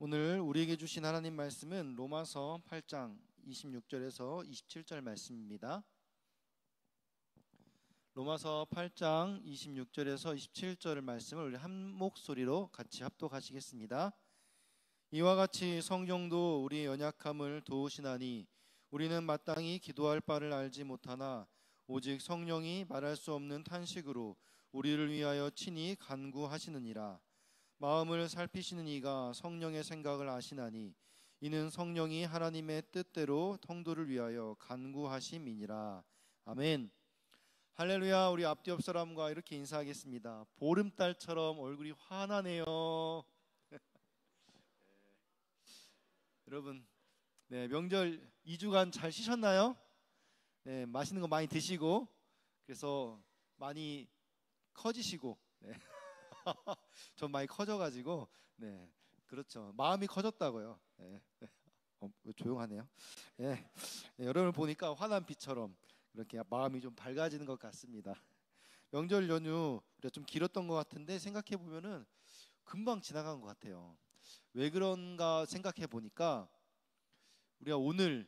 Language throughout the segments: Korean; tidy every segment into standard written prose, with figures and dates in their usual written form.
오늘 우리에게 주신 하나님 말씀은 로마서 8장 26절에서 27절 말씀입니다. 로마서 8장 26절에서 27절 말씀을 우리 한 목소리로 같이 합독하시겠습니다. 이와 같이 성령도 우리의 연약함을 도우시나니 우리는 마땅히 기도할 바를 알지 못하나 오직 성령이 말할 수 없는 탄식으로 우리를 위하여 친히 간구하시느니라. 마음을 살피시는 이가 성령의 생각을 아시나니 이는 성령이 하나님의 뜻대로 통도를 위하여 간구하심이니라. 아멘. 할렐루야. 우리 앞뒤 옆 사람과 이렇게 인사하겠습니다. 보름달처럼 얼굴이 환하네요. 여러분, 명절 2주간 잘 쉬셨나요? 맛있는 거 많이 드시고 그래서 많이 커지시고 전 많이 커져가지고 그렇죠. 마음이 커졌다고요. 왜 조용하네요. 여러분을 보니까 환한 빛처럼 이렇게 마음이 좀 밝아지는 것 같습니다. 명절 연휴 우리가 좀 길었던 것 같은데 생각해 보면은 금방 지나간 것 같아요. 왜 그런가 생각해 보니까 우리가 오늘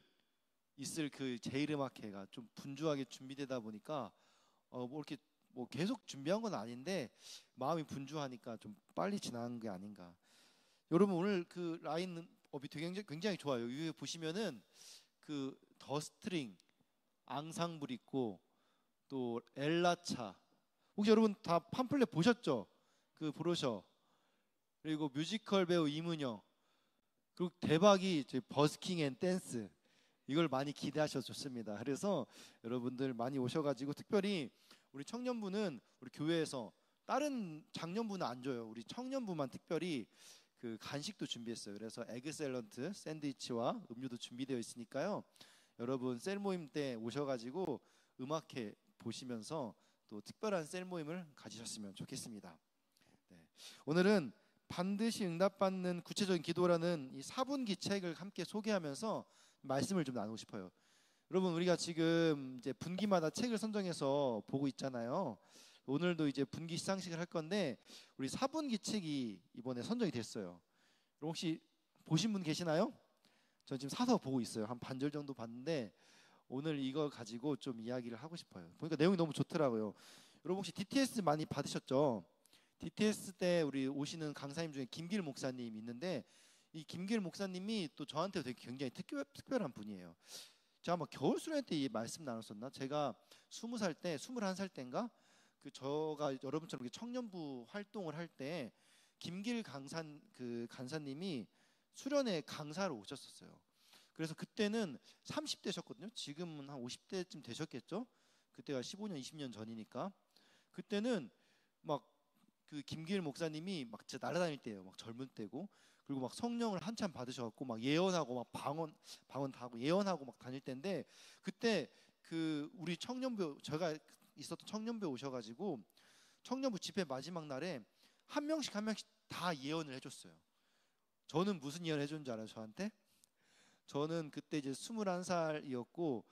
있을 그 제일음악회가 좀 분주하게 준비되다 보니까 뭐 이렇게 뭐 계속 준비한 건 아닌데 마음이 분주하니까 좀 빨리 지나간 게 아닌가. 여러분 오늘 그 라인업이 되게 굉장히 좋아요. 여기 보시면은 그 더스트링 앙상블 있고 또 엘라차, 혹시 여러분 다 팜플렛 보셨죠? 그 브로셔. 그리고 뮤지컬 배우 이문영, 그리고 대박이 버스킹 앤 댄스, 이걸 많이 기대하셔도 좋습니다. 그래서 여러분들 많이 오셔가지고 특별히 우리 청년부는 우리 교회에서 다른 장년부는 안 줘요. 우리 청년부만 특별히 그 간식도 준비했어요. 그래서 에그 샐런트 샌드위치와 음료도 준비되어 있으니까요. 여러분 셀 모임 때 오셔가지고 음악회 보시면서 또 특별한 셀 모임을 가지셨으면 좋겠습니다. 오늘은 반드시 응답받는 구체적인 기도라는 이 4분기 책을 함께 소개하면서 말씀을 좀 나누고 싶어요. 여러분 우리가 지금 이제 분기마다 책을 선정해서 보고 있잖아요. 오늘도 이제 분기 시상식을 할 건데 우리 4분기 책이 이번에 선정이 됐어요. 혹시 보신 분 계시나요? 저 지금 사서 보고 있어요. 한 반절 정도 봤는데 오늘 이거 가지고 좀 이야기를 하고 싶어요. 보니까 내용이 너무 좋더라고요. 여러분 혹시 DTS 많이 받으셨죠? DTS 때 우리 오시는 강사님 중에 김길 목사님 있는데 이 김길 목사님이 또 저한테 되게 굉장히 특별한 분이에요. 제가 아마 겨울 수련 때 이 말씀 나눴었나? 제가 20살 때, 21살 때인가? 그 저가 여러분처럼 청년부 활동을 할 때 김길 간사님이 수련회 강사로 오셨었어요. 그래서 그때는 30대셨거든요. 지금은 한 50대쯤 되셨겠죠? 그때가 15년, 20년 전이니까. 그때는 막 그 김길 목사님이 막 진짜 날아다닐 때예요. 막 젊은 때고. 그리고 막 성령을 한참 받으셔갖고 막 예언하고 막 방언 다 하고 예언하고 막 다닐 때인데 그때 그 우리 청년부, 제가 있었던 청년부에 오셔가지고 청년부 집회 마지막 날에 한 명씩 한 명씩 다 예언을 해줬어요. 저는 무슨 예언 해줬는지 알아요? 저한테? 저는 그때 이제 21살이었고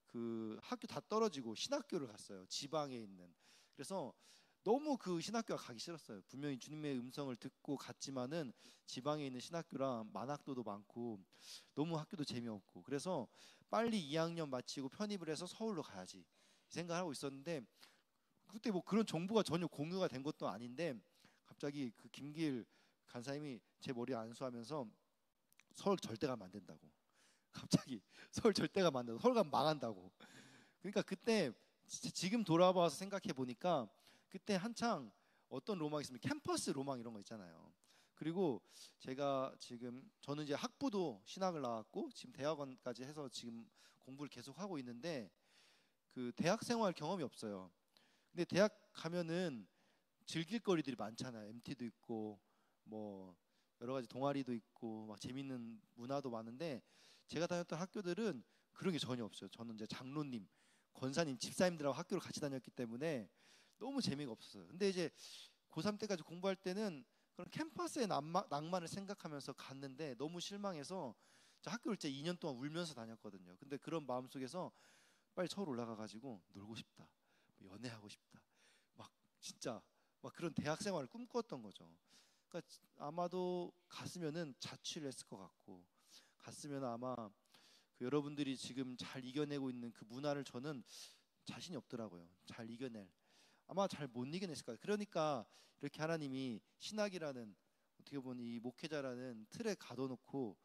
그 학교 다 떨어지고 신학교를 갔어요. 지방에 있는. 그래서 너무 그 신학교가 가기 싫었어요. 분명히 주님의 음성을 듣고 갔지만은 지방에 있는 신학교라 만학도도 많고 너무 학교도 재미없고, 그래서 빨리 2학년 마치고 편입을 해서 서울로 가야지 이 생각을 하고 있었는데 그때 뭐 그런 정보가 전혀 공유가 된 것도 아닌데 갑자기 그 김길 간사님이 제 머리에 안수하면서 서울 절대 가면 안 된다고, 갑자기 서울 절대 가면 안 된다고, 서울 가면 망한다고. 그러니까 그때 지금 돌아봐서 생각해 보니까 그때 한창 어떤 로망이 있으면 캠퍼스 로망 이런 거 있잖아요. 그리고 제가 지금 저는 이제 학부도 신학을 나왔고 지금 대학원까지 해서 지금 공부를 계속 하고 있는데 그 대학 생활 경험이 없어요. 근데 대학 가면은 즐길 거리들이 많잖아요. MT도 있고 뭐 여러 가지 동아리도 있고 막 재밌는 문화도 많은데 제가 다녔던 학교들은 그런 게 전혀 없어요. 저는 이제 장로님, 권사님, 집사님들하고 학교를 같이 다녔기 때문에 너무 재미가 없었어요. 근데 이제 고3 때까지 공부할 때는 그런 캠퍼스의 낭만을 생각하면서 갔는데 너무 실망해서 학교를 이제 2년 동안 울면서 다녔거든요. 근데 그런 마음 속에서 빨리 서울 올라가가지고 놀고 싶다, 연애하고 싶다, 막 진짜 막 그런 대학 생활을 꿈꾸었던 거죠. 그러니까 아마도 갔으면은 자취를 했을 것 같고, 갔으면 아마 그 여러분들이 지금 잘 이겨내고 있는 그 문화를 저는 자신이 없더라고요. 잘 이겨낼, 아마 잘 못 이겨냈을 거예요. 그러니까 이렇게 하나님이 신학이라는, 어떻게 보면 이 목회자라는 틀에 가둬놓고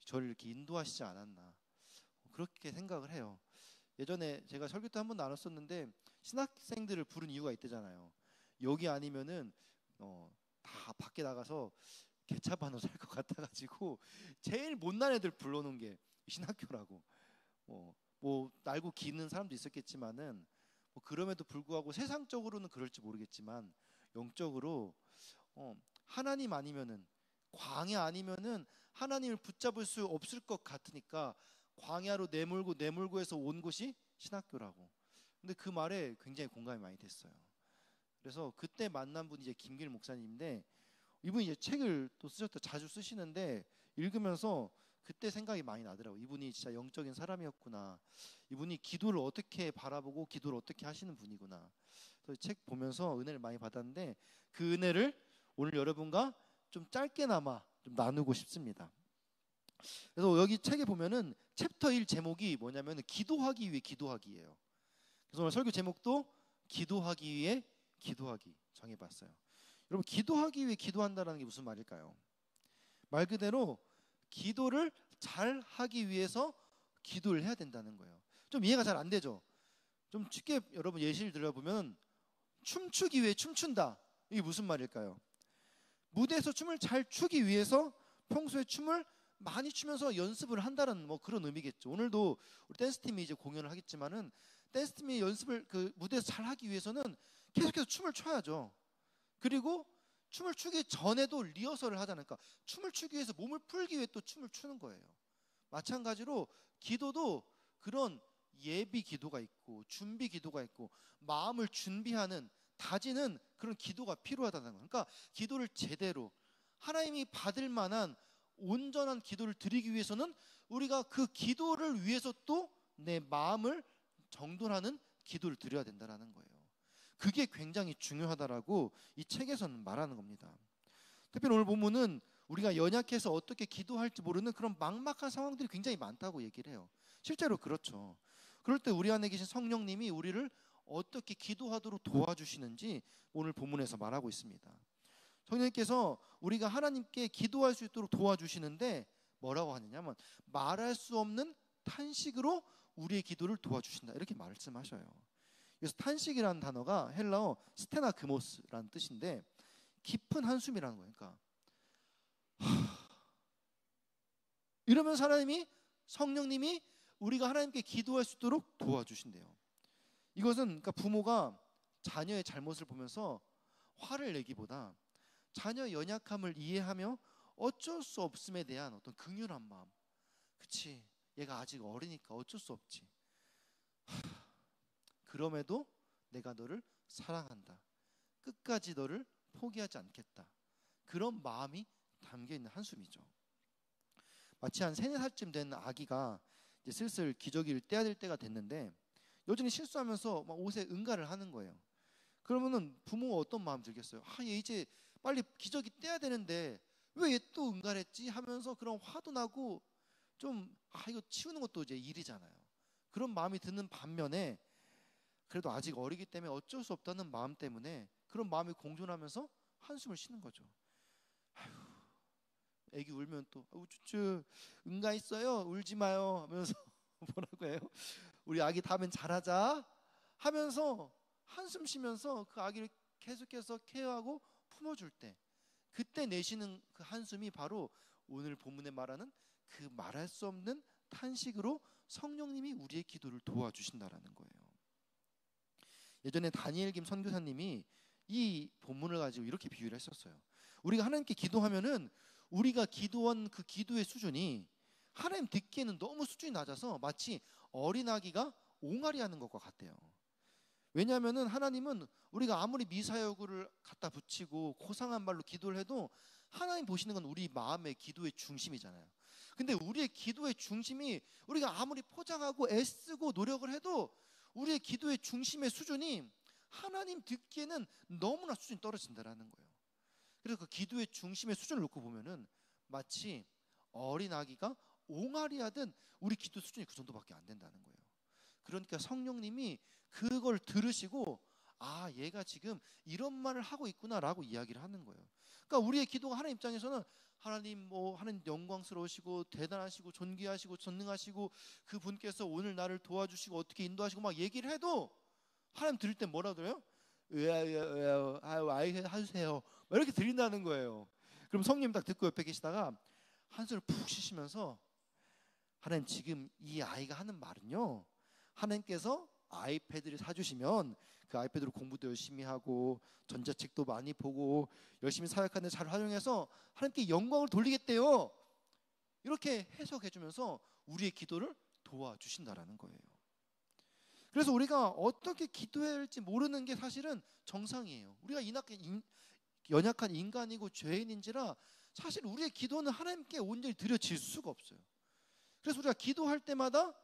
저를 이렇게 인도하시지 않았나, 그렇게 생각을 해요. 예전에 제가 설교 때 한 번 나눴었는데, 신학생들을 부른 이유가 있대잖아요. 여기 아니면은 다 밖에 나가서 개차반으로 살 것 같아가지고 제일 못난 애들 불러놓은 게 신학교라고. 뭐 날고 기는 사람도 있었겠지만은, 뭐 그럼에도 불구하고 세상적으로는 그럴지 모르겠지만 영적으로 하나님 아니면은, 광야 아니면은 하나님을 붙잡을 수 없을 것 같으니까 광야로 내몰고 해서 온 곳이 신학교라고. 근데 그 말에 굉장히 공감이 많이 됐어요. 그래서 그때 만난 분이 이제 김길 목사님인데, 이분이 이제 책을 또 쓰셨다, 자주 쓰시는데 읽으면서 그때 생각이 많이 나더라고요. 이분이 진짜 영적인 사람이었구나. 이분이 기도를 어떻게 바라보고 기도를 어떻게 하시는 분이구나. 그래서 책 보면서 은혜를 많이 받았는데, 그 은혜를 오늘 여러분과 좀 짧게나마 좀 나누고 싶습니다. 그래서 여기 책에 보면은 챕터 1 제목이 뭐냐면 기도하기 위해 기도하기예요. 그래서 오늘 설교 제목도 기도하기 위해 기도하기 정해봤어요. 여러분, 기도하기 위해 기도한다는 게 무슨 말일까요? 말 그대로 기도를 잘 하기 위해서 기도를 해야 된다는 거예요. 좀 이해가 잘 안 되죠? 좀 쉽게 여러분 예시를 들어보면, 춤추기 위해 춤춘다, 이게 무슨 말일까요? 무대에서 춤을 잘 추기 위해서 평소에 춤을 많이 추면서 연습을 한다는 뭐 그런 의미겠죠. 오늘도 우리 댄스팀이 이제 공연을 하겠지만은, 댄스팀이 연습을 그 무대에서 잘 하기 위해서는 계속해서 춤을 춰야죠. 그리고 춤을 추기 전에도 리허설을 하잖아요. 그러니까 춤을 추기 위해서 몸을 풀기 위해 또 춤을 추는 거예요. 마찬가지로 기도도 그런 예비 기도가 있고 준비 기도가 있고 마음을 준비하는, 다지는 그런 기도가 필요하다는 거예요. 그러니까 기도를 제대로 하나님이 받을 만한 온전한 기도를 드리기 위해서는 우리가 그 기도를 위해서 또 내 마음을 정돈하는 기도를 드려야 된다는 거예요. 그게 굉장히 중요하다라고 이 책에서는 말하는 겁니다. 특별히 오늘 본문은 우리가 연약해서 어떻게 기도할지 모르는 그런 막막한 상황들이 굉장히 많다고 얘기를 해요. 실제로 그렇죠. 그럴 때 우리 안에 계신 성령님이 우리를 어떻게 기도하도록 도와주시는지 오늘 본문에서 말하고 있습니다. 성령님께서 우리가 하나님께 기도할 수 있도록 도와주시는데 뭐라고 하느냐면, 말할 수 없는 탄식으로 우리의 기도를 도와주신다, 이렇게 말씀하셔요. 그래서 탄식이라는 단어가 헬라어 스테나그모스라는 뜻인데, 깊은 한숨이라는 거예요. 그러니까 이러면서 하나님이, 성령님이 우리가 하나님께 기도할 수 있도록 도와주신대요. 이것은 그러니까 부모가 자녀의 잘못을 보면서 화를 내기보다 자녀의 연약함을 이해하며 어쩔 수 없음에 대한 어떤 긍휼한 마음, 그치, 얘가 아직 어리니까 어쩔 수 없지, 그럼에도 내가 너를 사랑한다, 끝까지 너를 포기하지 않겠다, 그런 마음이 담겨있는 한숨이죠. 마치 한 3-4살쯤 된 아기가 이제 슬슬 기저귀를 떼야 될 때가 됐는데 여전히 실수하면서 막 옷에 응가를 하는 거예요. 그러면은 부모가 어떤 마음 들겠어요? 얘 이제 빨리 기저귀 떼야 되는데 왜 얘 또 응가를 했지? 하면서 그런 화도 나고, 좀 이거 치우는 것도 이제 일이잖아요. 그런 마음이 드는 반면에, 그래도 아직 어리기 때문에 어쩔 수 없다는 마음 때문에 그런 마음이 공존하면서 한숨을 쉬는 거죠. 아휴, 애기 울면 또 우쭈쭈 응가 있어요, 울지 마요 하면서 뭐라고 해요? 우리 아기 다음엔 잘하자 하면서 한숨 쉬면서 그 아기를 계속해서 케어하고 품어줄 때, 그때 내쉬는 그 한숨이 바로 오늘 본문에 말하는 그 말할 수 없는 탄식으로 성령님이 우리의 기도를 도와주신다라는 거예요. 예전에 다니엘 김 선교사님이 이 본문을 가지고 이렇게 비유를 했었어요. 우리가 하나님께 기도하면은 우리가 기도한 그 기도의 수준이 하나님 듣기에는 너무 수준이 낮아서 마치 어린아기가 옹알이하는 것과 같대요. 왜냐하면은 하나님은 우리가 아무리 미사여구를 갖다 붙이고 고상한 말로 기도를 해도 하나님 보시는 건 우리 마음의 기도의 중심이잖아요. 근데 우리의 기도의 중심이 우리가 아무리 포장하고 애쓰고 노력을 해도 우리의 기도의 중심의 수준이 하나님 듣기에는 너무나 수준이 떨어진다라는 거예요. 그래서 그 기도의 중심의 수준을 놓고 보면은 마치 어린 아기가 옹알이 하든 우리 기도 수준이 그 정도밖에 안 된다는 거예요. 그러니까 성령님이 그걸 들으시고 아, 얘가 지금 이런 말을 하고 있구나라고 이야기를 하는 거예요. 그러니까 우리의 기도가 하나님 입장에서는 하나님 하나님 영광스러우시고 대단하시고 존귀하시고 전능하시고 그분께서 오늘 나를 도와주시고 어떻게 인도하시고 막 얘기를 해도 하나님 들을 때 뭐라 그래요? 아이 하세요. 이렇게 들린다는 거예요. 그럼 성님 딱 듣고 옆에 계시다가 한숨을 푹 쉬시면서 하나님 지금 이 아이가 하는 말은요, 하나님께서 아이패드를 사주시면 그 아이패드로 공부도 열심히 하고 전자책도 많이 보고 열심히 사역하는 데 잘 활용해서 하나님께 영광을 돌리겠대요. 이렇게 해석해 주면서 우리의 기도를 도와주신다라는 거예요. 그래서 우리가 어떻게 기도해야 할지 모르는 게 사실은 정상이에요. 우리가 연약한 인간이고 죄인인지라 사실 우리의 기도는 하나님께 온전히 드려질 수가 없어요. 그래서 우리가 기도할 때마다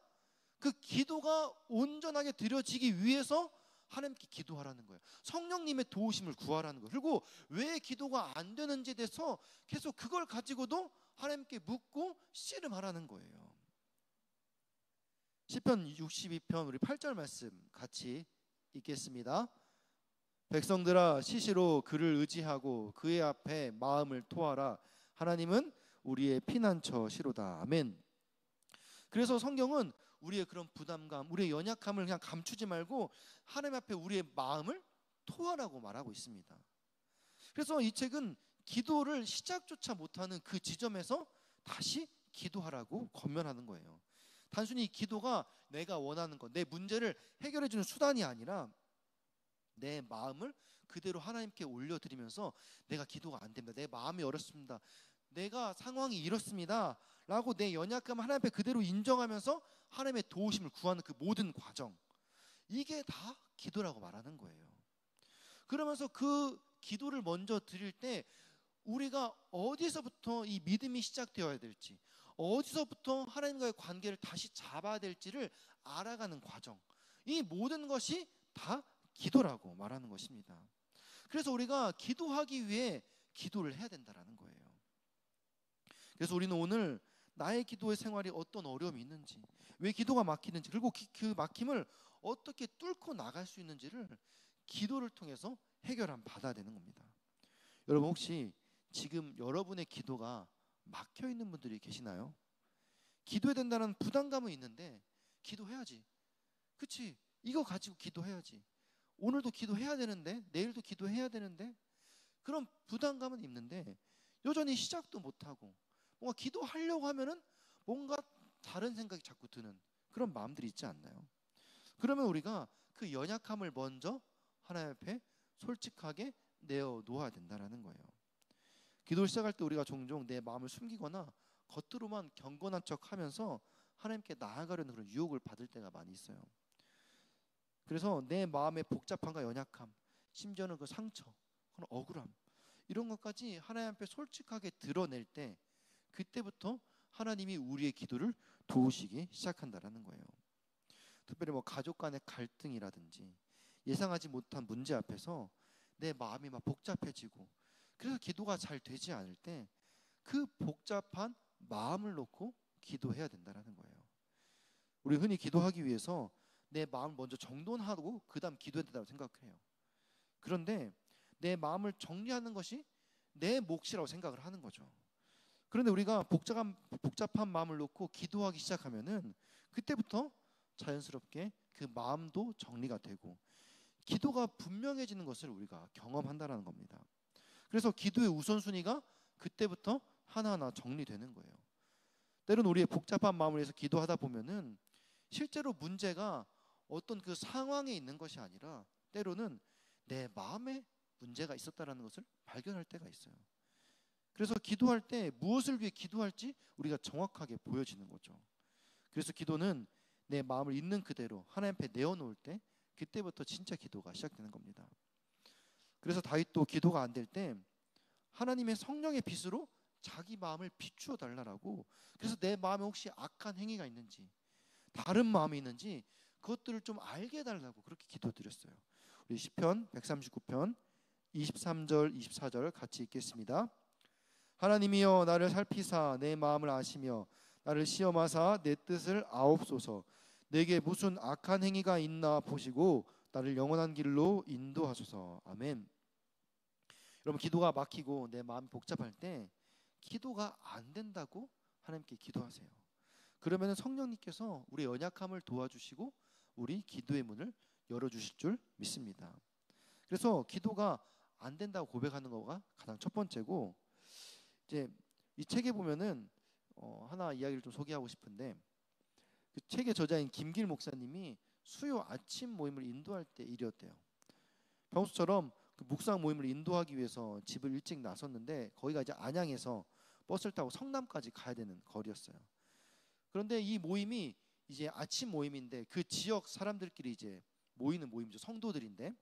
그 기도가 온전하게 드려지기 위해서 하나님께 기도하라는 거예요. 성령님의 도우심을 구하라는 거예요. 그리고 왜 기도가 안 되는지에 대해서 계속 그걸 가지고도 하나님께 묻고 씨름하라는 거예요. 시편 62편 우리 8절 말씀 같이 읽겠습니다. 백성들아 시시로 그를 의지하고 그의 앞에 마음을 토하라. 하나님은 우리의 피난처시로다. 아멘. 그래서 성경은 우리의 그런 부담감, 우리의 연약함을 그냥 감추지 말고 하나님 앞에 우리의 마음을 토하라고 말하고 있습니다. 그래서 이 책은 기도를 시작조차 못하는 그 지점에서 다시 기도하라고 권면하는 거예요. 단순히 기도가 내가 원하는 것, 내 문제를 해결해 주는 수단이 아니라 내 마음을 그대로 하나님께 올려드리면서 내가 기도가 안 됩니다. 내 마음이 어렵습니다. 내가 상황이 이렇습니다. 라고 내 연약함을 하나님 앞에 그대로 인정하면서 하나님의 도우심을 구하는 그 모든 과정, 이게 다 기도라고 말하는 거예요. 그러면서 그 기도를 먼저 드릴 때 우리가 어디서부터 이 믿음이 시작되어야 될지, 어디서부터 하나님과의 관계를 다시 잡아야 될지를 알아가는 과정, 이 모든 것이 다 기도라고 말하는 것입니다. 그래서 우리가 기도하기 위해 기도를 해야 된다는 거예요. 그래서 우리는 오늘 나의 기도의 생활이 어떤 어려움이 있는지, 왜 기도가 막히는지, 그리고 그 막힘을 어떻게 뚫고 나갈 수 있는지를 기도를 통해서 해결함 받아야 되는 겁니다. 여러분 혹시 지금 여러분의 기도가 막혀 있는 분들이 계시나요? 기도해야 된다는 부담감은 있는데 기도해야지, 그치? 이거 가지고 기도해야지, 오늘도 기도해야 되는데, 내일도 기도해야 되는데, 그런 부담감은 있는데 여전히 시작도 못하고 뭔가 기도하려고 하면은 뭔가 다른 생각이 자꾸 드는 그런 마음들이 있지 않나요? 그러면 우리가 그 연약함을 먼저 하나님 앞에 솔직하게 내어놓아야 된다는 거예요. 기도를 시작할 때 우리가 종종 내 마음을 숨기거나 겉으로만 경건한 척하면서 하나님께 나아가려는 그런 유혹을 받을 때가 많이 있어요. 그래서 내 마음의 복잡함과 연약함, 심지어는 그 상처, 그런 억울함, 이런 것까지 하나님 앞에 솔직하게 드러낼 때 그때부터 하나님이 우리의 기도를 도우시기 시작한다는 거예요. 특별히 가족 간의 갈등이라든지 예상하지 못한 문제 앞에서 내 마음이 막 복잡해지고 그래서 기도가 잘 되지 않을 때 그 복잡한 마음을 놓고 기도해야 된다는 거예요. 우리 흔히 기도하기 위해서 내 마음을 먼저 정돈하고 그 다음 기도해야 된다고 생각해요. 그런데 내 마음을 정리하는 것이 내 몫이라고 생각을 하는 거죠. 그런데 우리가 복잡한 마음을 놓고 기도하기 시작하면은 그때부터 자연스럽게 그 마음도 정리가 되고 기도가 분명해지는 것을 우리가 경험한다는 겁니다. 그래서 기도의 우선순위가 그때부터 하나하나 정리되는 거예요. 때로는 우리의 복잡한 마음을 위해서 기도하다 보면은 실제로 문제가 어떤 그 상황에 있는 것이 아니라 때로는 내 마음에 문제가 있었다라는 것을 발견할 때가 있어요. 그래서 기도할 때 무엇을 위해 기도할지 우리가 정확하게 보여지는 거죠. 그래서 기도는 내 마음을 있는 그대로 하나님 앞에 내어놓을 때 그때부터 진짜 기도가 시작되는 겁니다. 그래서 다윗도 기도가 안 될 때 하나님의 성령의 빛으로 자기 마음을 비추어 달라고, 그래서 내 마음에 혹시 악한 행위가 있는지 다른 마음이 있는지 그것들을 좀 알게 해달라고 그렇게 기도드렸어요. 우리 시편 139편 23절 24절 같이 읽겠습니다. 하나님이여 나를 살피사 내 마음을 아시며 나를 시험하사 내 뜻을 아옵소서. 내게 무슨 악한 행위가 있나 보시고 나를 영원한 길로 인도하소서. 아멘. 여러분, 기도가 막히고 내 마음이 복잡할 때 기도가 안 된다고 하나님께 기도하세요. 그러면 성령님께서 우리의 연약함을 도와주시고 우리 기도의 문을 열어주실 줄 믿습니다. 그래서 기도가 안 된다고 고백하는 거가 가장 첫 번째고, 이제 이 책에 보면은 하나 이야기를 좀 소개하고 싶은데, 그 책의 저자인 김길 목사님이 수요 아침 모임을 인도할 때 일이었대요. 평소처럼 그 묵상 모임을 인도하기 위해서 집을 일찍 나섰는데 거기가 이제 안양에서 버스를 타고 성남까지 가야 되는 거리였어요. 그런데 이 모임이 이제 아침 모임인데 그 지역 사람들끼리 이제 모이는 모임이죠. 성도들인데,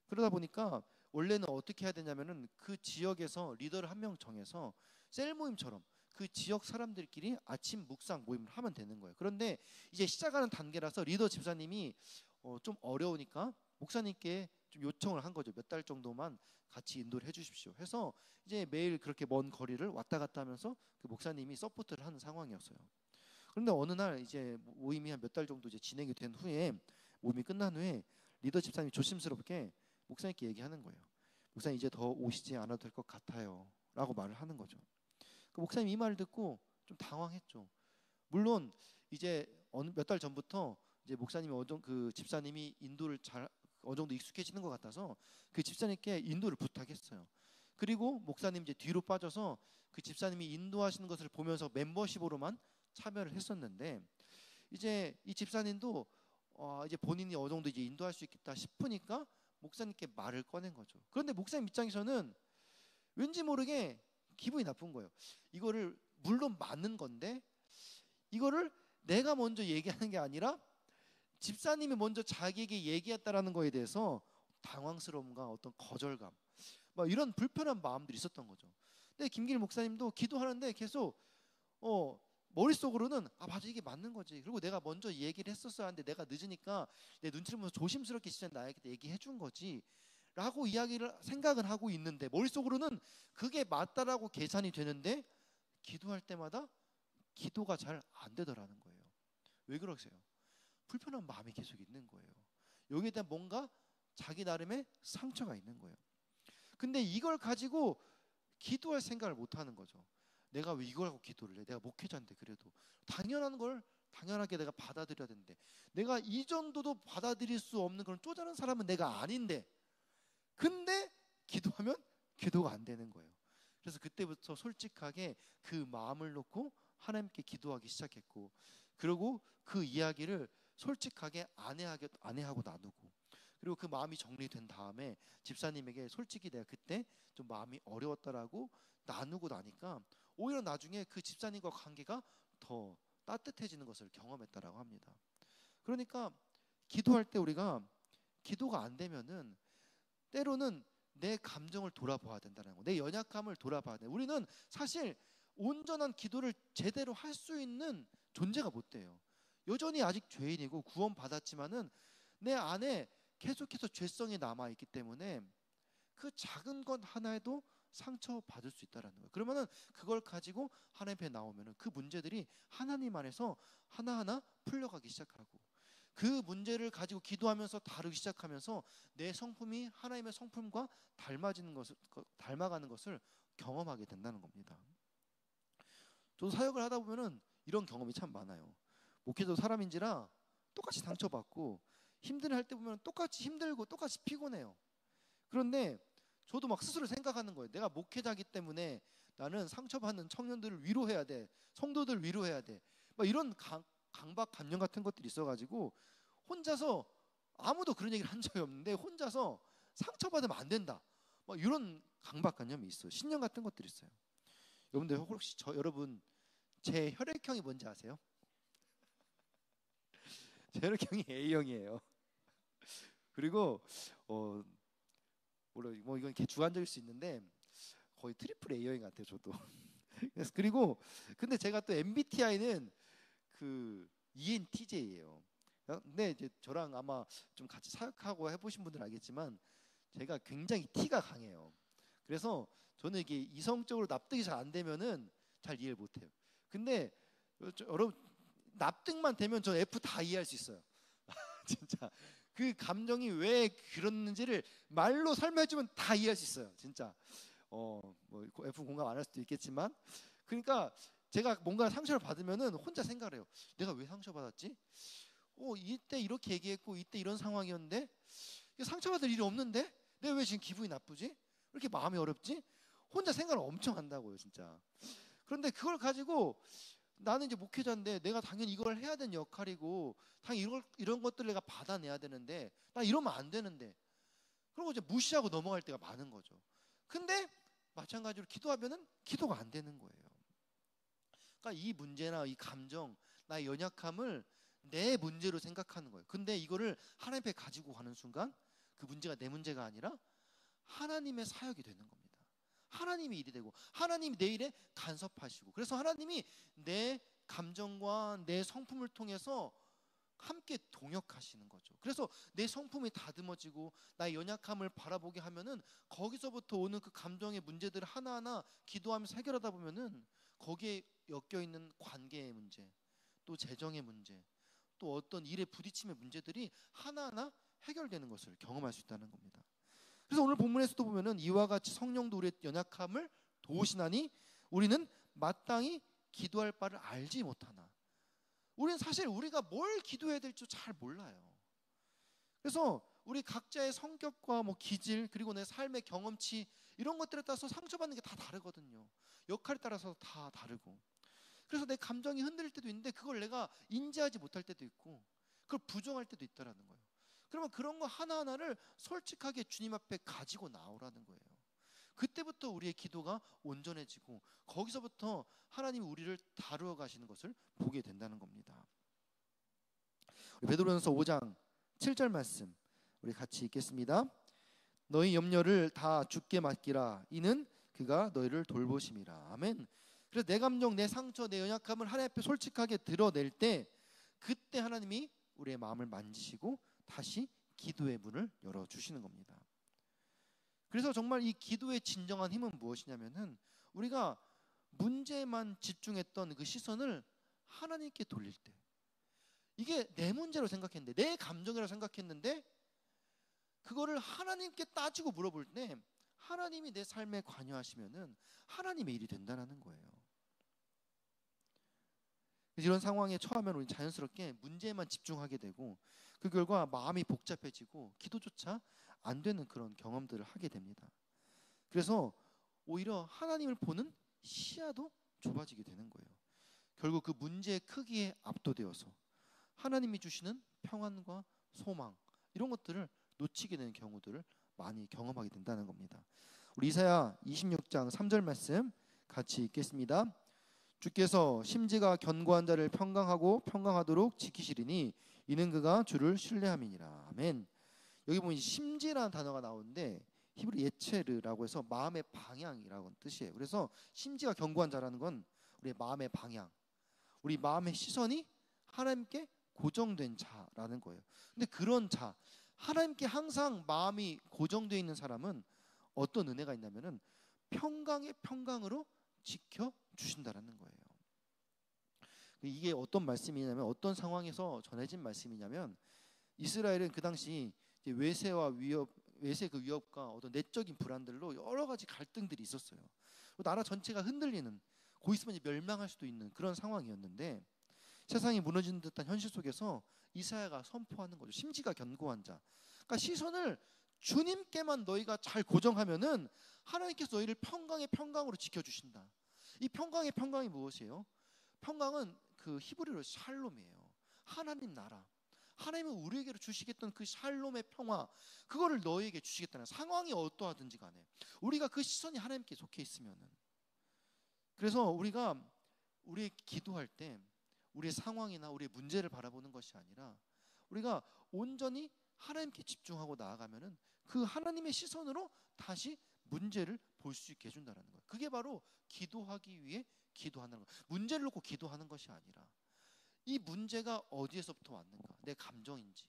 그러다 보니까 원래는 어떻게 해야 되냐면은 그 지역에서 리더를 한 명 정해서 셀 모임처럼 그 지역 사람들끼리 아침 묵상 모임을 하면 되는 거예요. 그런데 이제 시작하는 단계라서 리더 집사님이 좀 어려우니까 목사님께 좀 요청을 한 거죠. 몇 달 정도만 같이 인도를 해주십시오 해서 이제 매일 그렇게 먼 거리를 왔다 갔다 하면서 그 목사님이 서포트를 하는 상황이었어요. 그런데 어느 날 이제 모임이 한 몇 달 정도 이제 진행이 된 후에, 모임이 끝난 후에 리더 집사님이 조심스럽게 목사님께 얘기하는 거예요. 목사님 이제 더 오시지 않아도 될 것 같아요 라고 말을 하는 거죠. 그 목사님이 이 말을 듣고 좀 당황했죠. 물론 이제 어느 몇 달 전부터 이제 목사님이 그 집사님이 인도를 잘 어느 정도 익숙해지는 것 같아서 그 집사님께 인도를 부탁했어요. 그리고 목사님 이제 뒤로 빠져서 그 집사님이 인도하시는 것을 보면서 멤버십으로만 참여를 했었는데, 이제 이 집사님도 이제 본인이 어느 정도 이제 인도할 수 있겠다 싶으니까 목사님께 말을 꺼낸 거죠. 그런데 목사님 입장에서는 왠지 모르게 기분이 나쁜 거예요. 이거를 물론 맞는 건데 이거를 내가 먼저 얘기하는 게 아니라 집사님이 먼저 자기에게 얘기했다라는 거에 대해서 당황스러움과 어떤 거절감, 막 이런 불편한 마음들이 있었던 거죠. 근데 김길 목사님도 기도하는데 계속 머릿속으로는 맞아, 이게 맞는 거지. 그리고 내가 먼저 얘기를 했었어야 하는데 내가 늦으니까 내 눈치를 보면서 조심스럽게 진짜 나에게 얘기해 준 거지 라고 이야기를 생각은 하고 있는데, 머릿속으로는 그게 맞다라고 계산이 되는데 기도할 때마다 기도가 잘 안 되더라는 거예요. 왜 그러세요? 불편한 마음이 계속 있는 거예요. 여기에 대한 뭔가 자기 나름의 상처가 있는 거예요. 근데 이걸 가지고 기도할 생각을 못 하는 거죠. 내가 왜 이걸 하고 기도를 해? 내가 목회자인데. 그래도 당연한 걸 당연하게 내가 받아들여야 되는데, 내가 이 정도도 받아들일 수 없는 그런 쪼잔한 사람은 내가 아닌데, 근데 기도하면 기도가 안 되는 거예요. 그래서 그때부터 솔직하게 그 마음을 놓고 하나님께 기도하기 시작했고, 그리고 그 이야기를 솔직하게 아내하고 나누고, 그리고 그 마음이 정리된 다음에 집사님에게 솔직히 내가 그때 좀 마음이 어려웠다라고 나누고 나니까 오히려 나중에 그 집사님과 관계가 더 따뜻해지는 것을 경험했다라고 합니다. 그러니까 기도할 때 우리가 기도가 안 되면은 때로는 내 감정을 돌아봐야 된다는 거, 내 연약함을 돌아봐야 돼. 우리는 사실 온전한 기도를 제대로 할 수 있는 존재가 못 돼요. 여전히 아직 죄인이고 구원 받았지만은 내 안에 계속해서 죄성이 남아 있기 때문에 그 작은 것 하나에도 상처 받을 수 있다라는 거예요. 그러면은 그걸 가지고 하나님 앞에 나오면은 그 문제들이 하나님 안에서 하나하나 풀려가기 시작하고, 그 문제를 가지고 기도하면서 다루기 시작하면서 내 성품이 하나님의 성품과 닮아가는 것을 경험하게 된다는 겁니다. 저도 사역을 하다 보면은 이런 경험이 참 많아요. 목회도 사람인지라 똑같이 상처받고 힘든 할 때 보면 똑같이 힘들고 똑같이 피곤해요. 그런데 저도 막 스스로 생각하는 거예요. 내가 목회자이기 때문에 나는 상처받는 청년들을 위로해야 돼, 성도들을 위로해야 돼, 막 이런 강박관념 같은 것들이 있어가지고 혼자서 아무도 그런 얘기를 한 적이 없는데 혼자서 상처받으면 안 된다, 막 이런 강박관념이 있어요. 신념 같은 것들이 있어요. 여러분들 혹시 여러분 제 혈액형이 뭔지 아세요? 제 혈액형이 A형이에요. 그리고 물론 뭐 이건 주관적일 수 있는데 거의 트리플 A형인 것 같아요, 저도. 그리고 근데 제가 또 MBTI는 그 ENTJ예요. 근데 이제 저랑 아마 좀 같이 사역하고 해보신 분들은 알겠지만 제가 굉장히 T가 강해요. 그래서 저는 이게 이성적으로 납득이 잘 안 되면은 잘 이해를 못 해요. 근데 여러분 납득만 되면 저 F 다 이해할 수 있어요. 진짜 그 감정이 왜 그렇는지를 말로 설명해주면 다 이해할 수 있어요. 진짜 뭐 F 공감 안 할 수도 있겠지만, 그러니까 제가 뭔가 상처를 받으면은 혼자 생각을 해요. 내가 왜 상처받았지? 이때 이렇게 얘기했고 이때 이런 상황이었는데 상처받을 일이 없는데 내가 왜 지금 기분이 나쁘지? 왜 이렇게 마음이 어렵지? 혼자 생각을 엄청 한다고요, 진짜. 그런데 그걸 가지고 나는 이제 목회자인데 내가 당연히 이걸 해야 되는 역할이고 당연히 이런 것들을 내가 받아내야 되는데 나 이러면 안 되는데, 그러고 이제 무시하고 넘어갈 때가 많은 거죠. 근데 마찬가지로 기도하면은 기도가 안 되는 거예요. 그러니까 이 문제나 이 감정, 나의 연약함을 내 문제로 생각하는 거예요. 근데 이거를 하나님 앞에 가지고 가는 순간 그 문제가 내 문제가 아니라 하나님의 사역이 되는 겁니다. 하나님이 일이 되고 하나님이 내 일에 간섭하시고, 그래서 하나님이 내 감정과 내 성품을 통해서 함께 동역하시는 거죠. 그래서 내 성품이 다듬어지고 나의 연약함을 바라보게 하면은 거기서부터 오는 그 감정의 문제들을 하나하나 기도하면서 해결하다 보면은 거기에 엮여 있는 관계의 문제, 또 재정의 문제, 또 어떤 일에 부딪힘의 문제들이 하나하나 해결되는 것을 경험할 수 있다는 겁니다. 그래서 오늘 본문에서도 보면은 이와 같이 성령도 우리의 연약함을 도우시나니 우리는 마땅히 기도할 바를 알지 못하나. 우리는 사실 우리가 뭘 기도해야 될지 잘 몰라요. 그래서 우리 각자의 성격과 기질, 그리고 내 삶의 경험치, 이런 것들에 따라서 상처받는 게 다 다르거든요. 역할에 따라서 다 다르고. 그래서 내 감정이 흔들릴 때도 있는데 그걸 내가 인지하지 못할 때도 있고 그걸 부정할 때도 있다라는 거예요. 그러면 그런 거 하나하나를 솔직하게 주님 앞에 가지고 나오라는 거예요. 그때부터 우리의 기도가 온전해지고 거기서부터 하나님이 우리를 다루어 가시는 것을 보게 된다는 겁니다. 베드로전서 5장 7절 말씀 우리 같이 읽겠습니다. 너희 염려를 다 주께 맡기라. 이는 그가 너희를 돌보심이라. 아멘. 그래서 내 감정, 내 상처, 내 연약함을 하나님 앞에 솔직하게 드러낼 때 그때 하나님이 우리의 마음을 만지시고 다시 기도의 문을 열어주시는 겁니다. 그래서 정말 이 기도의 진정한 힘은 무엇이냐면은 우리가 문제만 집중했던 그 시선을 하나님께 돌릴 때, 이게 내 문제로 생각했는데, 내 감정이라고 생각했는데 그거를 하나님께 따지고 물어볼 때 하나님이 내 삶에 관여하시면은 하나님의 일이 된다는 거예요. 이런 상황에 처하면 우리 자연스럽게 문제에만 집중하게 되고 그 결과 마음이 복잡해지고 기도조차 안 되는 그런 경험들을 하게 됩니다. 그래서 오히려 하나님을 보는 시야도 좁아지게 되는 거예요. 결국 그 문제의 크기에 압도되어서 하나님이 주시는 평안과 소망, 이런 것들을 놓치게 되는 경우들을 많이 경험하게 된다는 겁니다. 우리 이사야 26장 3절 말씀 같이 읽겠습니다. 주께서 심지가 견고한 자를 평강하고 평강하도록 지키시리니 이는 그가 주를 신뢰함이니라. 아멘. 여기 보면 심지라는 단어가 나오는데 히브리 예체르라고 해서 마음의 방향이라고 뜻이에요. 그래서 심지가 견고한 자라는 건 우리의 마음의 방향, 우리 마음의 시선이 하나님께 고정된 자라는 거예요. 근데 그런 자, 하나님께 항상 마음이 고정되어 있는 사람은 어떤 은혜가 있냐면은 평강의 평강으로 지켜주신다라는 거예요. 이게 어떤 말씀이냐면, 어떤 상황에서 전해진 말씀이냐면, 이스라엘은 그 당시 이제 외세 그 위협과 어떤 내적인 불안들로 여러 가지 갈등들이 있었어요. 나라 전체가 흔들리는, 곧 있으면 이제 멸망할 수도 있는 그런 상황이었는데, 세상이 무너지는 듯한 현실 속에서 이사야가 선포하는 거죠. 심지가 견고한 자. 그러니까 시선을 주님께만 너희가 잘 고정하면은 하나님께서 너희를 평강의 평강으로 지켜주신다. 이 평강의 평강이 무엇이에요? 평강은 그 히브리어로 샬롬이에요. 하나님 나라. 하나님은 우리에게 주시겠던 그 샬롬의 평화, 그거를 너희에게 주시겠다는, 상황이 어떠하든지 간에 우리가 그 시선이 하나님께 속해 있으면은, 그래서 우리가 우리의 기도할 때 우리의 상황이나 우리의 문제를 바라보는 것이 아니라 우리가 온전히 하나님께 집중하고 나아가면은 그 하나님의 시선으로 다시 문제를 볼 수 있게 해준다는 거예요. 그게 바로 기도하기 위해 기도하는 거예요. 문제를 놓고 기도하는 것이 아니라 이 문제가 어디에서부터 왔는가, 내 감정인지,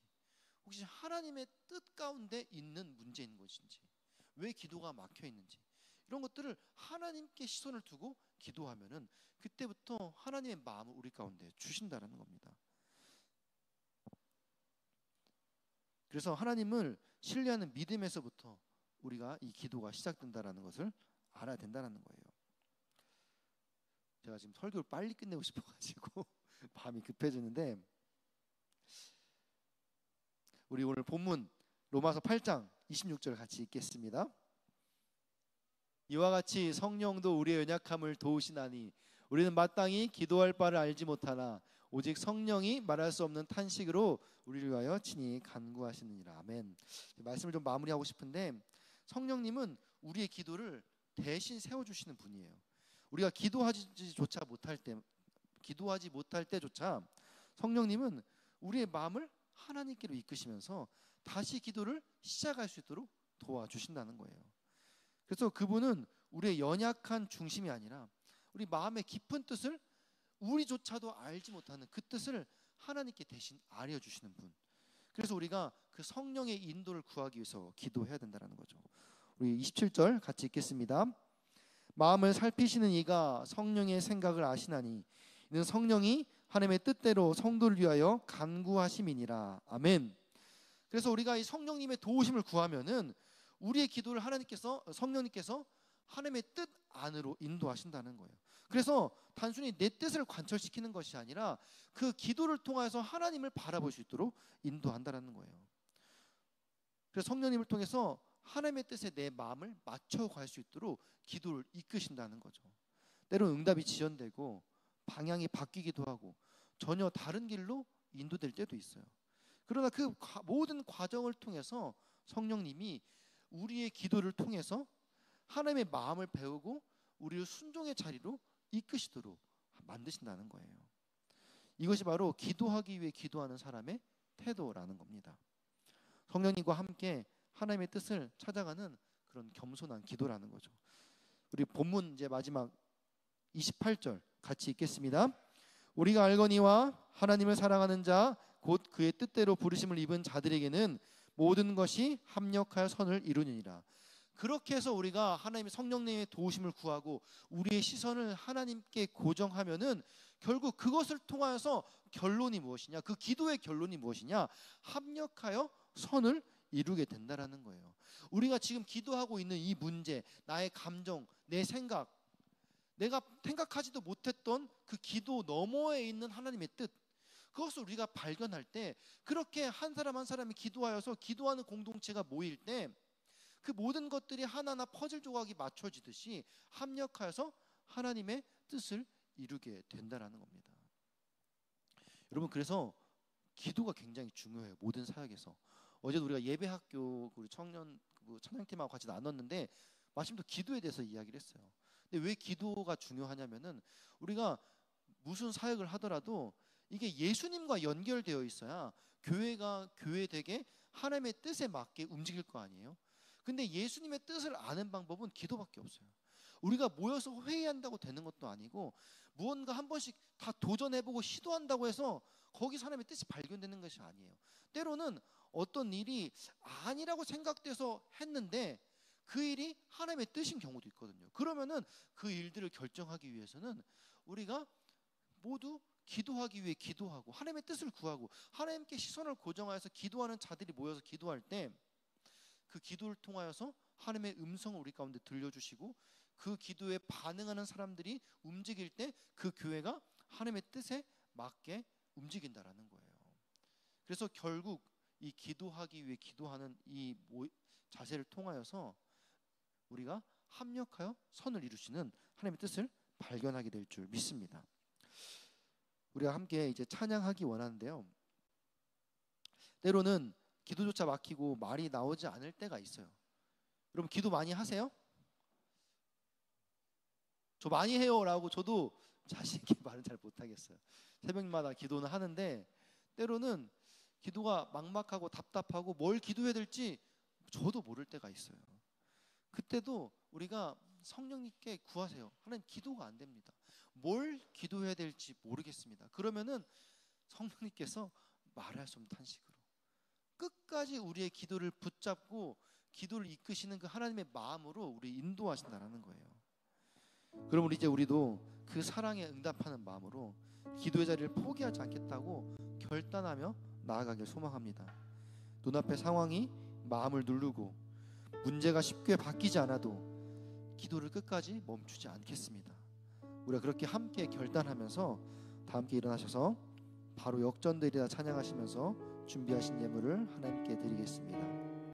혹시 하나님의 뜻 가운데 있는 문제인 것인지, 왜 기도가 막혀 있는지, 이런 것들을 하나님께 시선을 두고 기도하면은 그때부터 하나님의 마음을 우리 가운데 주신다라는 겁니다. 그래서 하나님을 신뢰하는 믿음에서부터 우리가 이 기도가 시작된다라는 것을 알아야 된다는 거예요. 제가 지금 설교를 빨리 끝내고 싶어가지고 마음이 급해지는데, 우리 오늘 본문 로마서 8장 26절 같이 읽겠습니다. 이와 같이 성령도 우리의 연약함을 도우시나니 우리는 마땅히 기도할 바를 알지 못하나 오직 성령이 말할 수 없는 탄식으로 우리를 위하여 친히 간구하시느니라. 아멘. 말씀을 좀 마무리하고 싶은데, 성령님은 우리의 기도를 대신 세워주시는 분이에요. 우리가 기도하지 못할 때조차 성령님은 우리의 마음을 하나님께로 이끄시면서 다시 기도를 시작할 수 있도록 도와주신다는 거예요. 그래서 그분은 우리의 연약한 중심이 아니라 우리 마음의 깊은 뜻을 우리조차도 알지 못하는 그 뜻을 하나님께 대신 알려주시는 분. 그래서 우리가 그 성령의 인도를 구하기 위해서 기도해야 된다는 거죠. 우리 27절 같이 읽겠습니다. 마음을 살피시는 이가 성령의 생각을 아시나니 이는 성령이 하나님의 뜻대로 성도를 위하여 간구하심이니라. 아멘. 그래서 우리가 이 성령님의 도우심을 구하면은 우리의 기도를 성령님께서 하나님의 뜻 안으로 인도하신다는 거예요. 그래서 단순히 내 뜻을 관철시키는 것이 아니라 그 기도를 통해서 하나님을 바라볼 수 있도록 인도한다는 거예요. 그래서 성령님을 통해서 하나님의 뜻에 내 마음을 맞춰갈 수 있도록 기도를 이끄신다는 거죠. 때로는 응답이 지연되고 방향이 바뀌기도 하고 전혀 다른 길로 인도될 때도 있어요. 그러나 그 모든 과정을 통해서 성령님이 우리의 기도를 통해서 하나님의 마음을 배우고 우리를 순종의 자리로 이끄시도록 만드신다는 거예요. 이것이 바로 기도하기 위해 기도하는 사람의 태도라는 겁니다. 성령님과 함께 하나님의 뜻을 찾아가는 그런 겸손한 기도라는 거죠. 우리 본문 이제 마지막 28절 같이 읽겠습니다. 우리가 알거니와 하나님을 사랑하는 자 곧 그의 뜻대로 부르심을 입은 자들에게는 모든 것이 합력하여 선을 이루느니라. 그렇게 해서 우리가 하나님의 성령님의 도우심을 구하고 우리의 시선을 하나님께 고정하면은 결국 그것을 통하여서 결론이 무엇이냐? 그 기도의 결론이 무엇이냐? 합력하여 선을 이루게 된다라는 거예요. 우리가 지금 기도하고 있는 이 문제, 나의 감정, 내 생각, 내가 생각하지도 못했던 그 기도 너머에 있는 하나님의 뜻, 그것을 우리가 발견할 때, 그렇게 한 사람 한 사람이 기도하여서 기도하는 공동체가 모일 때 그 모든 것들이 하나하나 퍼즐 조각이 맞춰지듯이 합력하여서 하나님의 뜻을 이루게 된다라는 겁니다. 여러분, 그래서 기도가 굉장히 중요해요. 모든 사역에서. 어제도 우리가 예배학교 우리 찬양팀하고 같이 나눴는데 마침도 기도에 대해서 이야기를 했어요. 근데 왜 기도가 중요하냐면은 우리가 무슨 사역을 하더라도 이게 예수님과 연결되어 있어야 교회가 교회되게 하나님의 뜻에 맞게 움직일 거 아니에요. 근데 예수님의 뜻을 아는 방법은 기도밖에 없어요. 우리가 모여서 회의한다고 되는 것도 아니고 무언가 한 번씩 다 도전해보고 시도한다고 해서 거기서 하나님의 뜻이 발견되는 것이 아니에요. 때로는 어떤 일이 아니라고 생각돼서 했는데 그 일이 하나님의 뜻인 경우도 있거든요. 그러면은 그 일들을 결정하기 위해서는 우리가 모두 기도하기 위해 기도하고 하나님의 뜻을 구하고 하나님께 시선을 고정하여서 기도하는 자들이 모여서 기도할 때 그 기도를 통하여서 하나님의 음성을 우리 가운데 들려주시고 그 기도에 반응하는 사람들이 움직일 때 그 교회가 하나님의 뜻에 맞게 움직인다라는 거예요. 그래서 결국 이 기도하기 위해 기도하는 이 자세를 통하여서 우리가 합력하여 선을 이루시는 하나님의 뜻을 발견하게 될 줄 믿습니다. 우리가 함께 이제 찬양하기 원하는데요. 때로는 기도조차 막히고 말이 나오지 않을 때가 있어요. 여러분, 기도 많이 하세요? 저 많이 해요 라고 저도 자신 있게 말은 잘 못하겠어요. 새벽마다 기도는 하는데 때로는 기도가 막막하고 답답하고 뭘 기도해야 될지 저도 모를 때가 있어요. 그때도 우리가 성령님께 구하세요. 하나님, 기도가 안 됩니다. 뭘 기도해야 될지 모르겠습니다. 그러면은 성령님께서 말할 수 없는 탄식으로 끝까지 우리의 기도를 붙잡고 기도를 이끄시는 그 하나님의 마음으로 우리 인도하신다라는 거예요. 그러면 이제 우리도 그 사랑에 응답하는 마음으로 기도의 자리를 포기하지 않겠다고 결단하며 나아가길 소망합니다. 눈앞의 상황이 마음을 누르고 문제가 쉽게 바뀌지 않아도 기도를 끝까지 멈추지 않겠습니다. 우리가 그렇게 함께 결단하면서 다 함께 일어나셔서 바로 역전되리라 찬양하시면서 준비하신 예물을 하나님께 드리겠습니다.